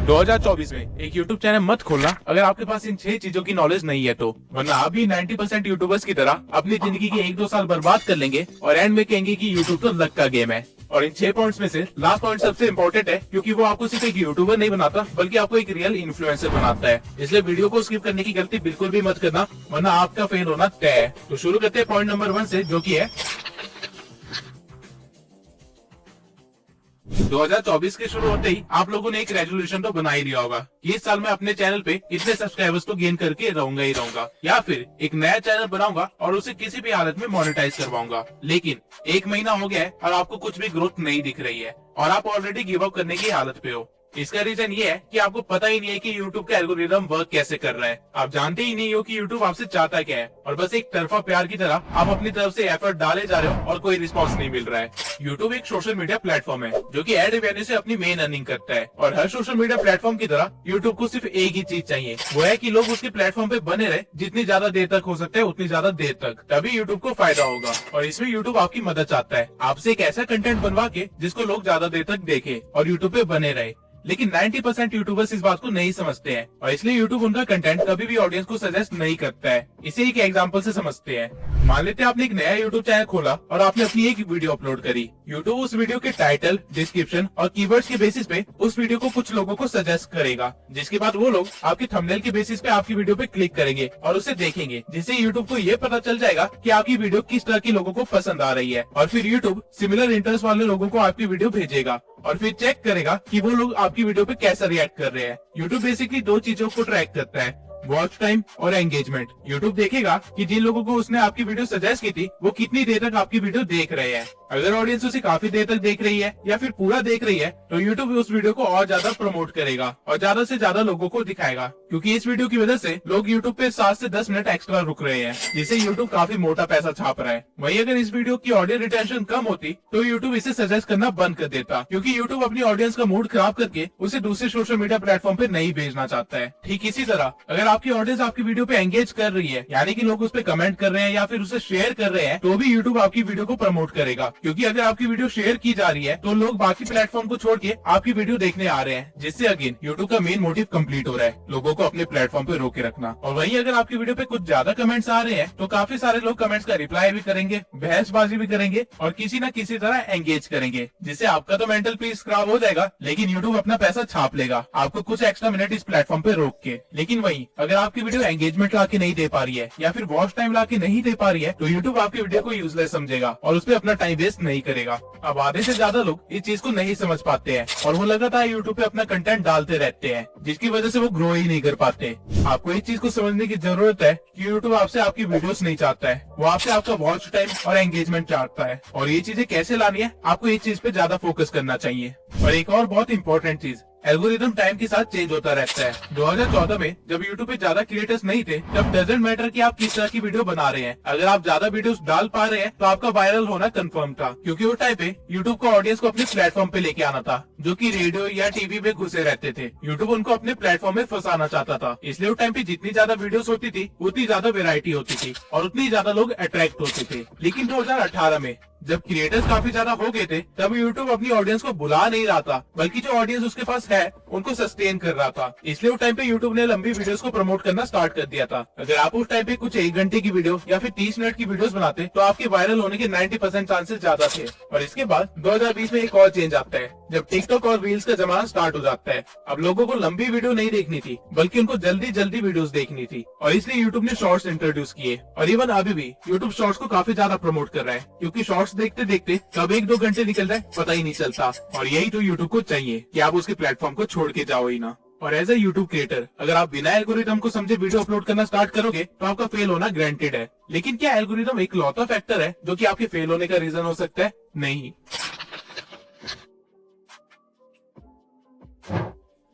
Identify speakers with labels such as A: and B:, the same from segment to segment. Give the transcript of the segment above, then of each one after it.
A: 2024 में एक YouTube channel मत खोलना अगर आपके पास इन 6 चीजों की नॉलेज नहीं है तो, वरना आप भी 90% यूट्यूबर्स की तरह अपनी जिंदगी के 1-2 साल बर्बाद कर लेंगे और एंड में कहेंगे कि यूट्यूब तो लक का गेम है। और इन 6 पॉइंट्स में से लास्ट पॉइंट सबसे इम्पोर्टेंट है, क्योंकि वो आपको सिर्फ एक यूट्यूबर नहीं बनाता बल्कि आपको एक रियल इन्फ्लुएंसर बनाता है। इसलिए वीडियो को स्किप करने की गलती बिल्कुल भी मत करना, वरना आपका फेल होना तय है। तो शुरू करते हैं पॉइंट नंबर 1 से, जो की है 2024 के शुरू होते ही आप लोगों ने एक रेजोल्यूशन तो बना ही लिया होगा कि इस साल मैं अपने चैनल पे इतने सब्सक्राइबर्स तो गेन करके रहूंगा ही रहूंगा, या फिर एक नया चैनल बनाऊंगा और उसे किसी भी हालत में मोनेटाइज करवाऊंगा। लेकिन 1 महीना हो गया है और आपको कुछ भी ग्रोथ नहीं दिख रही है और आप ऑलरेडी गिव अप करने की हालत पे हो। इसका रीजन ये है कि आपको पता ही नहीं है कि YouTube का एल्गोरिदम वर्क कैसे कर रहा है। आप जानते ही नहीं हो कि YouTube आपसे चाहता क्या है, और बस एक तरफा प्यार की तरह आप अपनी तरफ से एफर्ट डाले जा रहे हो और कोई रिस्पॉन्स नहीं मिल रहा है। YouTube एक सोशल मीडिया प्लेटफॉर्म है जो कि एड रेवेन्यू से अपनी मेन अर्निंग करता है, और हर सोशल मीडिया प्लेटफॉर्म की तरह YouTube को सिर्फ एक ही चीज चाहिए, वो है कि लोग उसके प्लेटफॉर्म पे बने रहे जितनी ज्यादा देर तक हो सकता है उतनी ज्यादा देर तक, तभी YouTube को फायदा होगा। और इसमें YouTube आपकी मदद चाहता है, आपसे एक ऐसा कंटेंट बनवा के जिसको लोग ज्यादा देर तक देखे और YouTube पे बने रहे। लेकिन 90% यूट्यूबर्स इस बात को नहीं समझते हैं, और इसलिए यूट्यूब उनका कंटेंट कभी भी ऑडियंस को सजेस्ट नहीं करता है। इसे एक एग्जांपल से समझते हैं। मान लेते हैं आपने एक नया यूट्यूब चैनल खोला और आपने अपनी एक वीडियो अपलोड करी। यूट्यूब उस वीडियो के टाइटल, डिस्क्रिप्शन और कीवर्ड्स के बेसिस पे उस वीडियो को कुछ लोगों को सजेस्ट करेगा, जिसके बाद वो लोग आपके थंबनेल के बेसिस पे आपकी वीडियो पे क्लिक करेंगे और उसे देखेंगे, जिससे यूट्यूब को ये पता चल जाएगा कि आपकी वीडियो किस तरह के लोगों को पसंद आ रही है। और फिर यूट्यूब सिमिलर इंटरेस्ट वाले लोगों को आपकी वीडियो भेजेगा और फिर चेक करेगा कि वो लोग आपकी वीडियो पे कैसा रिएक्ट कर रहे हैं। यूट्यूब बेसिकली 2 चीजों को ट्रैक करता है, वॉच टाइम और एंगेजमेंट। यूट्यूब देखेगा कि जिन लोगों को उसने आपकी वीडियो सजेस्ट की थी वो कितनी देर तक आपकी वीडियो देख रहे हैं। अगर ऑडियंस उसे काफी देर तक देख रही है या फिर पूरा देख रही है तो यूट्यूब उस वीडियो को और ज्यादा प्रमोट करेगा और ज्यादा से ज्यादा लोगों को दिखाएगा, क्योंकि इस वीडियो की वजह से लोग यूट्यूब पे 7 से 10 मिनट एक्स्ट्रा रुक रहे हैं, जिससे यूट्यूब काफी मोटा पैसा छाप रहा है। वहीं अगर इस वीडियो की ऑडियो रिटेंशन कम होती तो यूट्यूब इसे सजेस्ट करना बंद कर देता, क्योंकि यूट्यूब अपनी ऑडियंस का मूड खराब करके उसे दूसरे सोशल मीडिया प्लेटफॉर्म पे नहीं भेजना चाहता है। ठीक इसी तरह अगर आपकी ऑडियंस आपकी वीडियो पे एंगेज कर रही है, यानी कि लोग उस पे कमेंट कर रहे हैं या फिर उसे शेयर कर रहे हैं, तो भी यूट्यूब आपकी वीडियो को प्रमोट करेगा, क्योंकि अगर आपकी वीडियो शेयर की जा रही है तो लोग बाकी प्लेटफॉर्म को छोड़ के आपकी वीडियो देखने आ रहे हैं, जिससे अगेन यूट्यूब का मेन मोटिव कंप्लीट हो रहा है, लोगों को अपने प्लेटफॉर्म पे रोके रखना। और वहीं अगर आपकी वीडियो पे कुछ ज्यादा कमेंट्स आ रहे हैं तो काफी सारे लोग कमेंट्स का रिप्लाई भी करेंगे, बहसबाजी भी करेंगे और किसी न किसी तरह एंगेज करेंगे, जिससे आपका तो मेंटल पीस खराब हो जाएगा, लेकिन यूट्यूब अपना पैसा छाप लेगा आपको कुछ एक्स्ट्रा मिनट इस प्लेटफॉर्म पे रोक के। लेकिन वहीं अगर आपकी वीडियो एंगेजमेंट ला के नहीं दे पा रही है या फिर वॉच टाइम ला के नहीं दे पा रही है तो यूट्यूब आपकी वीडियो को यूजलेस समझेगा और उस पर अपना टाइम वेस्ट नहीं करेगा। अब आधे से ज्यादा लोग इस चीज को नहीं समझ पाते हैं और वो लगातार यूट्यूब पे अपना कंटेंट डालते रहते हैं, जिसकी वजह से वो ग्रो ही नहीं कर पाते। आपको इस चीज को समझने की जरूरत है कि यूट्यूब आपसे आपकी वीडियोस नहीं चाहता है, वो आपसे आपका वॉच टाइम और एंगेजमेंट चाहता है। और ये चीजें कैसे लानी है, आपको इस चीज पे ज्यादा फोकस करना चाहिए। और एक और बहुत इंपॉर्टेंट चीज, एल्गोरिदम टाइम के साथ चेंज होता रहता है। 2014 में जब यूट्यूब पे ज्यादा क्रिएटर्स नहीं थे तब डजंट मैटर कि आप किस तरह की वीडियो बना रहे हैं, अगर आप ज्यादा वीडियोस डाल पा रहे हैं तो आपका वायरल होना कंफर्म था, क्योंकि वो टाइम पे यूट्यूब को ऑडियंस को अपने प्लेटफॉर्म पे लेके आना था, जो कि रेडियो या टीवी में घुसे रहते थे। यूट्यूब उनको अपने प्लेटफॉर्म में फंसाना चाहता था, इसलिए वो टाइम पे जितनी ज्यादा वीडियोस होती थी उतनी ज्यादा वेरायटी होती थी और उतनी ज्यादा लोग अट्रैक्ट होते थे। लेकिन 2018 में जब क्रिएटर्स काफी ज्यादा हो गए थे तब यूट्यूब अपनी ऑडियंस को बुला नहीं रहा था, बल्कि जो ऑडियंस उसके पास है उनको सस्टेन कर रहा था। इसलिए उस टाइम पे यूट्यूब ने लंबी वीडियोस को प्रमोट करना स्टार्ट कर दिया था। अगर आप उस टाइम पे कुछ 1 घंटे की वीडियो या फिर 30 मिनट की वीडियोस बनाते तो आपके वायरल होने के 90% चांसेस ज्यादा थे। और इसके बाद 2020 में एक और चेंज आता है जब टिकटॉक और रील्स का जमाना स्टार्ट हो जाता है। अब लोगों को लंबी वीडियो नहीं देखनी थी, बल्कि उनको जल्दी जल्दी वीडियोस देखनी थी, और इसलिए यूट्यूब ने शॉर्ट्स इंट्रोड्यूस किए। और इवन अभी भी यूट्यूब शॉर्ट्स को काफी ज्यादा प्रमोट कर रहा है, क्योंकि शॉर्ट्स देखते देखते कब 1-2 घंटे निकल जाए पता ही नहीं चलता। और यही तो यूट्यूब को चाहिए कि आप उसके प्लेटफॉर्म को छोड़ के जाओ ही ना। और एज ए यूट्यूब क्रिएटर अगर आप बिना एल्गोरिदम को समझे वीडियो अपलोड करना स्टार्ट करोगे तो आपका फेल होना ग्रांटेड है। लेकिन क्या एल्गोरिदम एक लौता फैक्टर है जो कि आपके फेल होने का रीजन हो सकता है? नहीं।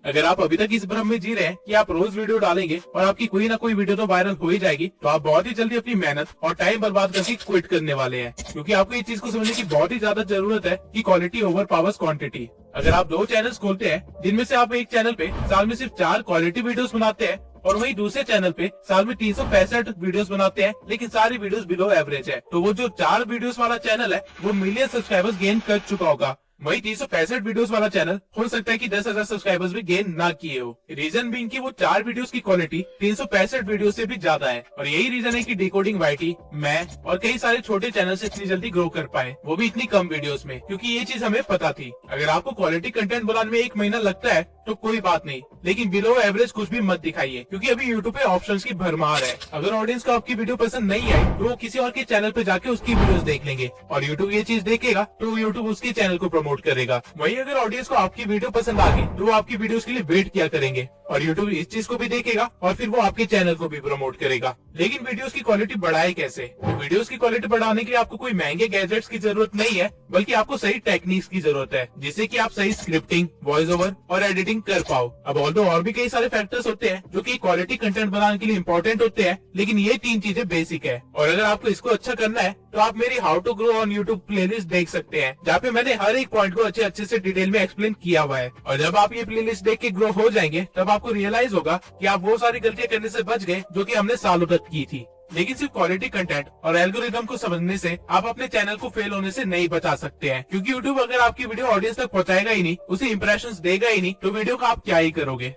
A: अगर आप अभी तक इस भ्रम में जी रहे हैं कि आप रोज वीडियो डालेंगे और आपकी कोई ना कोई वीडियो तो वायरल हो ही जाएगी, तो आप बहुत ही जल्दी अपनी मेहनत और टाइम बर्बाद करके क्विट करने वाले हैं, क्योंकि आपको इस चीज को समझने की बहुत ही ज्यादा जरूरत है कि क्वालिटी ओवर पावर्स क्वांटिटी। अगर आप 2 चैनल्स खोलते हैं जिनमें से आप एक चैनल पे साल में सिर्फ 4 क्वालिटी वीडियोस बनाते हैं और वही दूसरे चैनल पे साल में 365 वीडियोस बनाते हैं, लेकिन सारी वीडियोस बिलो एवरेज है, तो वो जो 4 वीडियोस वाला चैनल है वो मिलियन सब्सक्राइबर्स गेन कर चुका होगा, वही 365 वीडियोस वाला चैनल हो सकता है कि 10,000 सब्सक्राइबर्स भी गेन ना किए हो। रीजन बीइंग कि वो 4 वीडियोस की क्वालिटी 365 वीडियो से भी ज्यादा है, और यही रीजन है कि डिकोडिंग वाईटी, मैं और कई सारे छोटे चैनल से इतनी जल्दी ग्रो कर पाए, वो भी इतनी कम वीडियोस में, क्योंकि ये चीज हमें पता थी। अगर आपको क्वालिटी कंटेंट बनाने में 1 महीना लगता है तो कोई बात नहीं, लेकिन बिलो एवरेज कुछ भी मत दिखाइए, क्योंकि अभी यूट्यूब पे ऑप्शंस की भरमार है। अगर ऑडियंस को आपकी वीडियो पसंद नहीं आई तो वो किसी और के चैनल पे जाके उसकी वीडियोस देख लेंगे, और यूट्यूब ये चीज देखेगा तो यूट्यूब उसके चैनल को प्रमोट करेगा। वही अगर ऑडियंस को आपकी वीडियो पसंद आ गई तो वो आपकी वीडियोस के लिए वेट किया करेंगे, और यूट्यूब इस चीज को भी देखेगा और फिर वो आपके चैनल को भी प्रमोट करेगा। लेकिन वीडियोस की क्वालिटी बढ़ाए कैसे? तो वीडियोस की क्वालिटी बढ़ाने के लिए आपको कोई महंगे गैजेट्स की जरूरत नहीं है, बल्कि आपको सही टेक्निक्स की जरूरत है, जिससे कि आप सही स्क्रिप्टिंग, वॉइस ओवर और एडिटिंग कर पाओ। अब और भी कई सारे फैक्टर्स होते हैं जो कि क्वालिटी कंटेंट बनाने के लिए इंपॉर्टेंट होते हैं, लेकिन ये 3 चीजें बेसिक है। और अगर आपको इसको अच्छा करना है तो आप मेरी how to grow on YouTube playlist देख सकते हैं, जहाँ पे मैंने हर एक पॉइंट को अच्छे से डिटेल में एक्सप्लेन किया हुआ है। और जब आप ये प्लेलिस्ट देख के ग्रो हो जाएंगे तब आपको रियलाइज होगा कि आप वो सारी गलतियां करने से बच गए जो कि हमने सालों तक की थी। लेकिन सिर्फ क्वालिटी कंटेंट और एल्गोरिदम को समझने से आप अपने चैनल को फेल होने से नहीं बचा सकते हैं, क्योंकि यूट्यूब अगर आपकी वीडियो ऑडियंस तक पहुंचाएगा ही नहीं, उसे इंप्रेशंस देगा ही नहीं, तो वीडियो का आप क्या ही करोगे।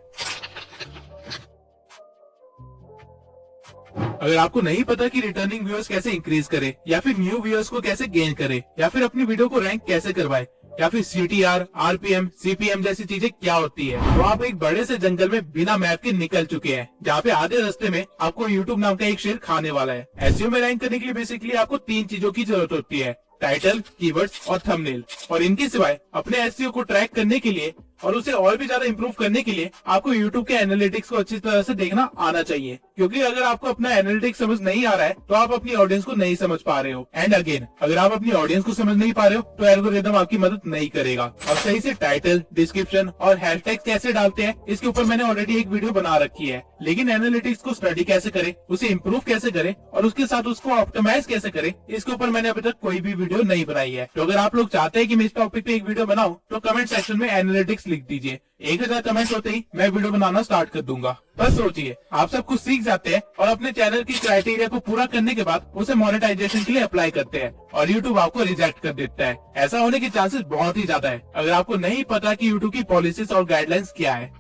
A: अगर आपको नहीं पता कि रिटर्निंग व्यूअर्स कैसे इंक्रीज करे, या फिर न्यू व्यूअर्स को कैसे गेन करे, या फिर अपनी वीडियो को रैंक कैसे करवाए, या फिर CTR, RPM, CPM जैसी चीजें क्या होती है, तो आप एक बड़े से जंगल में बिना मैप के निकल चुके हैं, जहाँ पे आधे रास्ते में आपको YouTube नाम का एक शेर खाने वाला है। SEO में रैंक करने के लिए बेसिकली आपको 3 चीजों की जरूरत होती है: टाइटल, कीवर्ड्स और थंबनेल। और इनके सिवाय अपने SEO को ट्रैक करने के लिए और उसे और भी ज्यादा इंप्रूव करने के लिए आपको YouTube के एनालिटिक्स को अच्छी तरह से देखना आना चाहिए, क्योंकि अगर आपको अपना एनालिटिक्स समझ नहीं आ रहा है तो आप अपनी ऑडियंस को नहीं समझ पा रहे हो। एंड अगेन, अगर आप अपनी ऑडियंस को समझ नहीं पा रहे हो तो एल्गोरिदम आपकी मदद नहीं करेगा। और सही से टाइटल, डिस्क्रिप्शन और हैशटैग कैसे डालते हैं, इसके ऊपर मैंने ऑलरेडी एक वीडियो बना रखी है। लेकिन एनालिटिक्स को स्टडी कैसे करे, उसे इम्प्रूव कैसे करे और उसके साथ उसको ऑप्टिमाइज कैसे करे, इसके ऊपर मैंने अभी तक कोई भी वीडियो नहीं बनाई है। तो अगर आप लोग चाहते हैं कि मैं इस टॉपिक पे एक वीडियो बनाऊं तो कमेंट सेक्शन में एनालिटिक्स लिख दीजिए। 1000 कमेंट होते ही मैं वीडियो बनाना स्टार्ट कर दूंगा। बस सोचिए, आप सब कुछ सीख जाते हैं और अपने चैनल की क्राइटेरिया को पूरा करने के बाद उसे मोनेटाइजेशन के लिए अप्लाई करते हैं और यूट्यूब आपको रिजेक्ट कर देता है। ऐसा होने के चांसेस बहुत ही ज्यादा है अगर आपको नहीं पता कि यूट्यूब की पॉलिसीज और गाइडलाइंस क्या है।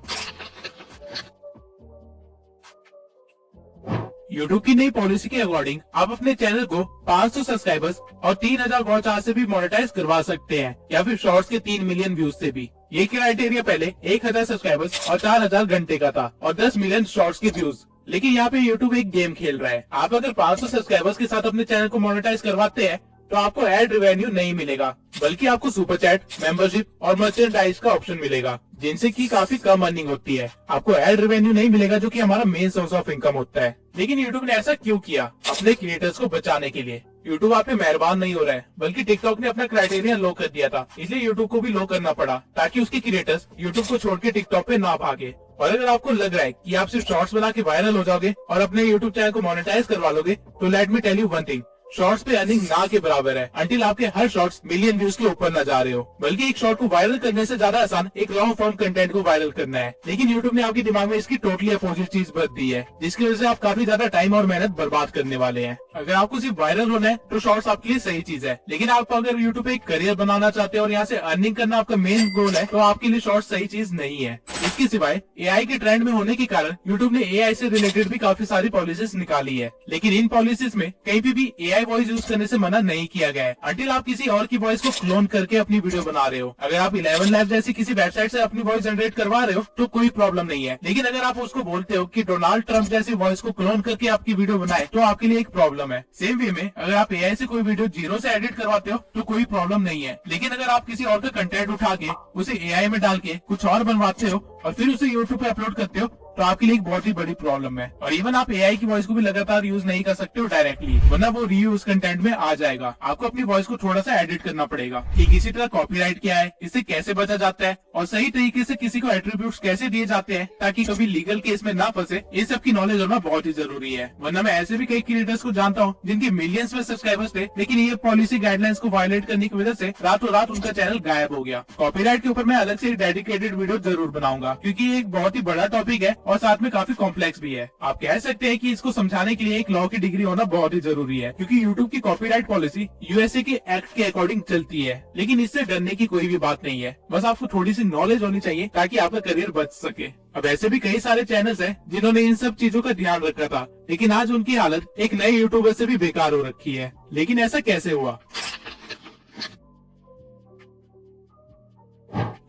A: यूट्यूब की नई पॉलिसी के अकॉर्डिंग आप अपने चैनल को 500 सब्सक्राइबर्स और 3000 वॉच आवर से भी मोनेटाइज करवा सकते हैं, या फिर शॉर्ट्स के 3 मिलियन व्यूज से भी। ये क्राइटेरिया पहले 1000 सब्सक्राइबर्स और 4000 घंटे का था और 10 मिलियन शॉर्ट्स के व्यूज। लेकिन यहाँ पे यूट्यूब एक गेम खेल रहा है। आप अगर 500 सब्सक्राइबर्स के साथ अपने चैनल को मोनेटाइज करवाते हैं तो आपको एड रेवेन्यू नहीं मिलेगा, बल्कि आपको सुपर चैट, मेंबरशिप और मर्चेंडाइज का ऑप्शन मिलेगा, जिनसे की काफी कम अर्निंग होती है। आपको एड रेवेन्यू नहीं मिलेगा, जो कि हमारा मेन सोर्स ऑफ इनकम होता है। लेकिन यूट्यूब ने ऐसा क्यों किया? अपने क्रिएटर्स को बचाने के लिए। यूट्यूब आप पे मेहरबान नहीं हो रहा है, बल्कि टिकटॉक ने अपना क्राइटेरिया लो कर दिया था, इसलिए यूट्यूब को भी लो करना पड़ा, ताकि उसके क्रिएटर्स यूट्यूब को छोड़ के टिकटॉक पे ना भागे। और अगर आपको लग रहा है कि आप सिर्फ शॉर्ट्स बना के वायरल हो जाओगे और अपने यूट्यूब चैनल को मोनेटाइज करवा लोगे, तो let me tell you one thing, shorts पे अर्निंग ना के बराबर है, अंटिल आपके हर शॉर्ट्स मिलियन व्यूज के ऊपर न जा रहे हो। बल्कि एक शॉर्ट को वायरल करने से ज्यादा आसान एक लॉन्ग फॉर्म कंटेंट को वायरल करना है। लेकिन यूट्यूब ने आपके दिमाग में इसकी टोटली अपोजिट चीज भर दी है, जिसकी वजह से आप काफी ज्यादा टाइम और मेहनत बर्बाद करने वाले हैं। अगर आपको सिर्फ वायरल होना है तो शॉर्ट्स आपके लिए सही चीज है, लेकिन आप अगर यूट्यूब पे एक करियर बनाना चाहते हैं और यहाँ से अर्निंग करना आपका मेन गोल है, तो आपके लिए शॉर्ट्स सही चीज नहीं है। इसके सिवाय AI के ट्रेंड में होने के कारण यूट्यूब ने AI से रिलेटेड भी काफी सारी पॉलिसीज निकाली है, लेकिन इन पॉलिसीज में कहीं भी AI वॉइस यूज करने से मना नहीं किया गया है, अंटिल आप किसी और की वॉइस को क्लोन करके अपनी वीडियो बना रहे हो। अगर आप 11 लैब जैसी किसी वेबसाइट से अपनी वॉइस जनरेट करवा रहे हो तो कोई प्रॉब्लम नहीं है, लेकिन अगर आप उसको बोलते हो कि डोनाल्ड ट्रंप जैसी वॉइस को क्लोन करके आपकी वीडियो बनाए, तो आपके लिए एक प्रॉब्लम है। सेम वे में अगर आप AI से कोई वीडियो जीरो से एडिट करवाते हो तो कोई प्रॉब्लम नहीं है, लेकिन अगर आप किसी और का कंटेंट उठा के उसे AI में डाल के कुछ और बनवाते हो और फिर उसे यूट्यूब पे अपलोड करते हो, तो आपके लिए एक बहुत ही बड़ी प्रॉब्लम है। और इवन आप AI की वॉइस को भी लगातार यूज नहीं कर सकते हो डायरेक्टली, वरना वो रीयूज कंटेंट में आ जाएगा। आपको अपनी वॉइस को थोड़ा सा एडिट करना पड़ेगा कि किसी तरह कॉपीराइट क्या है, इससे कैसे बचा जाता है और सही तरीके से किसी को एट्रीब्यूट्स कैसे दिए जाते हैं ताकि कभी लीगल केस में ना फंसे। ये सब की नॉलेज होना बहुत ही जरूरी है, वरना मैं ऐसे भी कई क्रिएटर्स को जानता हूँ जिनके मिलियंस में सब्सक्राइबर्स थे, लेकिन ये पॉलिसी गाइडलाइंस को वायलेट करने की वजह से रातों रात उनका चैनल गायब हो गया। कॉपीराइट के ऊपर मैं अलग से एक डेडिकेटेड वीडियो जरूर बनाऊंगा, क्योंकि ये एक बहुत ही बड़ा टॉपिक है और साथ में काफी कॉम्प्लेक्स भी है। आप कह सकते हैं कि इसको समझाने के लिए एक लॉ की डिग्री होना बहुत ही जरूरी है, क्योंकि यूट्यूब की कॉपीराइट पॉलिसी यूएसए के एक्ट के अकॉर्डिंग चलती है। लेकिन इससे डरने की कोई भी बात नहीं है, बस आपको थोड़ी सी नॉलेज होनी चाहिए ताकि आपका करियर बच सके। अब ऐसे भी कई सारे चैनल्स हैं जिन्होंने इन सब चीजों का ध्यान रखा था, लेकिन आज उनकी हालत एक नए यूट्यूबर से भी बेकार हो रखी है। लेकिन ऐसा कैसे हुआ?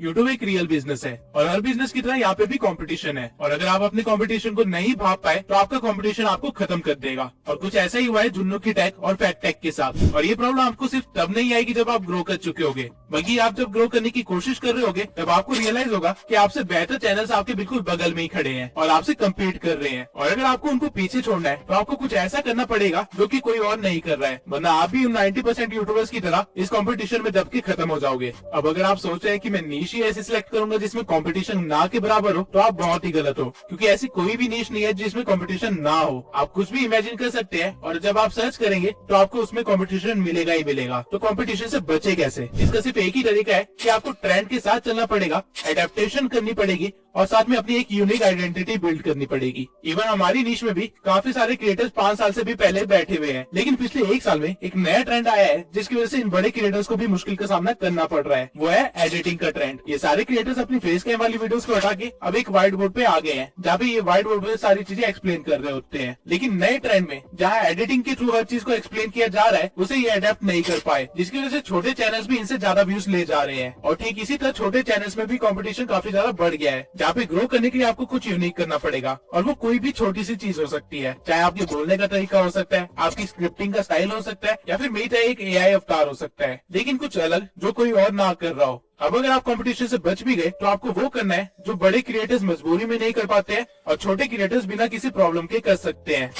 A: यूट्यूब एक रियल बिजनेस है और हर बिजनेस की तरह यहाँ पे भी कंपटीशन है, और अगर आप अपने कंपटीशन को नहीं भाप पाए तो आपका कंपटीशन आपको खत्म कर देगा। और कुछ ऐसा ही हुआ है जुन्नू की टेक और फैक्ट टेक के साथ। और ये प्रॉब्लम आपको सिर्फ तब नहीं आएगी जब आप ग्रो कर चुके होगे, बल्कि आप जब ग्रो करने की कोशिश कर रहे होगे तब आपको रियलाइज होगा कि आपसे बेहतर चैनल्स आपके बिल्कुल बगल में ही खड़े हैं और आपसे कम्पीट कर रहे हैं। और अगर आपको उनको पीछे छोड़ना है तो आपको कुछ ऐसा करना पड़ेगा जो कि कोई और नहीं कर रहा है, वरना आप भी 90% यूट्यूबर्स की तरह इस कंपटीशन में दब के खत्म हो जाओगे। अब अगर आप सोच रहे हैं कि मैं नीश ही ऐसे सिलेक्ट करूंगा जिसमें कंपटीशन ना के बराबर हो, तो आप बहुत ही गलत हो, क्योंकि ऐसी कोई भी नीश नहीं है जिसमें कंपटीशन ना हो। आप कुछ भी इमेजिन कर सकते हैं और जब आप सर्च करेंगे तो आपको उसमें कंपटीशन मिलेगा ही मिलेगा। तो कंपटीशन से बचे कैसे? इसका सिर्फ एक ही तरीका है कि आपको ट्रेंड के साथ चलना पड़ेगा, एडेप्टेशन करनी पड़ेगी और साथ में अपनी एक यूनिक आइडेंटिटी बिल्ड करनी पड़ेगी। इवन हमारी नीश में भी काफी सारे क्रिएटर्स 5 साल से भी पहले बैठे हुए हैं, लेकिन पिछले 1 साल में एक नया ट्रेंड आया है जिसकी वजह से इन बड़े क्रिएटर्स को भी मुश्किल का सामना करना पड़ रहा है। वो है एडिटिंग का ट्रेंड। ये सारे क्रिएटर्स अपनी फेस कैम वाली वीडियोस को हटा के अब एक व्हाइट बोर्ड पे आ गए हैं, जहाँ पे ये व्हाइट बोर्ड पे सारी चीजें एक्सप्लेन कर रहे होते हैं। लेकिन नए ट्रेंड में जहाँ एडिटिंग के थ्रू हर चीज को एक्सप्लेन किया जा रहा है, उसे ये अडेप्ट नहीं कर पाए, जिसकी वजह से छोटे चैनल्स भी इनसे ज्यादा व्यूज ले जा रहे हैं। और ठीक इसी तरह छोटे चैनल्स में भी कंपटीशन काफी ज्यादा बढ़ गया है, जहाँ पे ग्रो करने के लिए आपको कुछ यूनिक करना पड़ेगा। और वो कोई भी छोटी सी चीज हो सकती है, चाहे आपके बोलने का तरीका हो सकता है, आपकी स्क्रिप्टिंग का स्टाइल हो सकता है, या फिर मेरा एक एआई अवतार हो सकता है, लेकिन कुछ अलग जो कोई और ना कर रहा हो। अब अगर आप कंपटीशन से बच भी गए तो आपको वो करना है जो बड़े क्रिएटर्स मजबूरी में नहीं कर पाते हैं और छोटे क्रिएटर्स बिना किसी प्रॉब्लम के कर सकते हैं।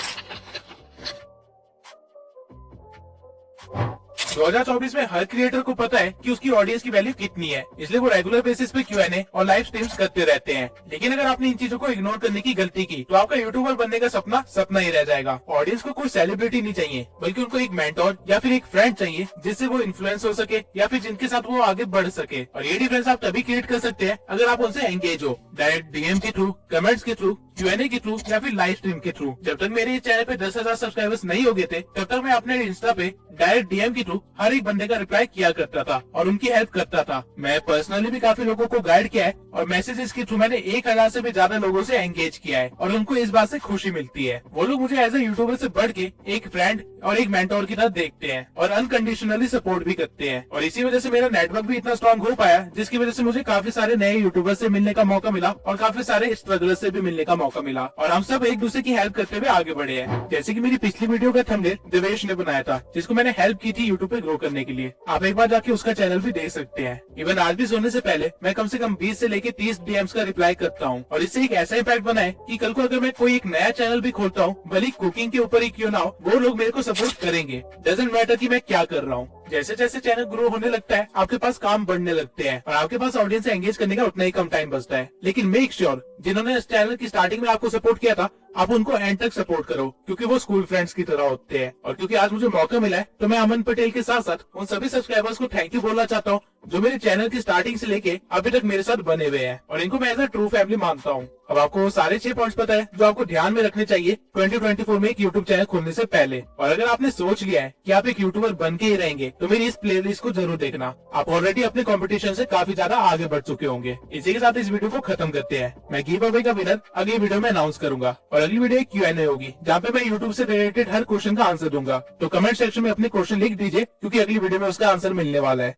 A: 2024 में हर क्रिएटर को पता है कि उसकी ऑडियंस की वैल्यू कितनी है, इसलिए वो रेगुलर बेसिस पे Q&A और लाइव स्ट्रीम्स करते रहते हैं। लेकिन अगर आपने इन चीजों को इग्नोर करने की गलती की तो आपका यूट्यूबर बनने का सपना सपना ही रह जाएगा। ऑडियंस को कोई सेलिब्रिटी नहीं चाहिए, बल्कि उनको एक मेंटोर या फिर एक फ्रेंड चाहिए जिससे वो इन्फ्लुएंस हो सके या फिर जिनके साथ वो आगे बढ़ सके। और ये डिफरेंस आप तभी क्रिएट कर सकते हैं अगर आप उनसे एंगेज हो, डायरेक्ट डीएम के थ्रू, कमेंट्स के थ्रू, Q&A के थ्रू या फिर लाइव स्ट्रीम के थ्रू। जब तक मेरे चैनल पे 10,000 सब्सक्राइबर्स नहीं हो गए थे, तब तक मैं अपने इंस्टा पे डायरेक्ट डीएम के थ्रू हर एक बंदे का रिप्लाई किया करता था और उनकी हेल्प करता था। मैं पर्सनली भी काफी लोगों को गाइड किया है और मैसेजेस के थ्रू मैंने 1000 से भी ज्यादा लोगों से एंगेज किया है और उनको इस बात से खुशी मिलती है। वो लोग मुझे एज ए यूट्यूबर से बढ़ के एक फ्रेंड और एक मेंटोर की तरह देखते हैं और अनकंडीशनली सपोर्ट भी करते हैं। और इसी वजह से मेरा नेटवर्क भी इतना स्ट्रॉन्ग हो पाया, जिसकी वजह से मुझे काफी सारे नए यूट्यूबर से मिलने का मौका मिला और काफी सारे स्ट्रगलर से भी मिलने का मौका मिला और हम सब एक दूसरे की हेल्प करते हुए आगे बढ़े हैं। जैसे कि मेरी पिछली वीडियो का थंबनेल देवेश ने बनाया था, जिसको मैंने हेल्प की थी यूट्यूब पे ग्रो करने के लिए। आप एक बार जाके उसका चैनल भी देख सकते हैं। इवन आज भी सोने से पहले मैं कम से कम 20 से लेके 30 डीएम्स का रिप्लाई करता हूँ और इससे एक ऐसा इम्पैक्ट बना है कि कल को अगर मैं कोई एक नया चैनल भी खोलता हूँ, भले कुकिंग के ऊपर ही क्यों ना हो, वो लोग मेरे को सपोर्ट करेंगे। डजंट मैटर कि मैं क्या कर रहा हूँ। जैसे जैसे चैनल ग्रो होने लगता है, आपके पास काम बढ़ने लगते हैं और आपके पास ऑडियंस से एंगेज करने का उतना ही कम टाइम बचता है। लेकिन मेक श्योर जिन्होंने इस चैनल की स्टार्टिंग में आपको सपोर्ट किया था, आप उनको एंड तक सपोर्ट करो, क्योंकि वो स्कूल फ्रेंड्स की तरह होते हैं। और क्योंकि आज मुझे मौका मिला है, तो मैं अमन पटेल के साथ साथ उन सभी सब्सक्राइबर्स को थैंक यू बोलना चाहता हूँ जो मेरे चैनल की स्टार्टिंग से लेके अभी तक मेरे साथ बने हुए हैं और इनको मैं एज अ ट्रू फैमिली मानता हूँ। अब आपको वो सारे 6 पॉइंट्स पता है जो आपको ध्यान में रखने चाहिए 2024 में एक यूट्यूब चैनल खोलने से पहले। और अगर आपने सोच लिया है कि आप एक यूट्यूबर बन के ही रहेंगे, तो मेरी इस प्लेलिस्ट को जरूर देखना। आप ऑलरेडी अपने कंपटीशन से काफी ज्यादा आगे बढ़ चुके होंगे। इसी के साथ इस वीडियो को खत्म करते हैं। मैं गिव अवे का विनर अगली वीडियो में अनाउंस करूंगा और अगली वीडियो एक Q&A होगी, जहाँ पे मैं यूट्यूब से रिलेटेड हर क्वेश्चन का आंसर दूंगा। तो कमेंट सेक्शन में अपने क्वेश्चन लिख दीजिए, क्योंकि अगली वीडियो में उसका आंसर मिलने वाला है।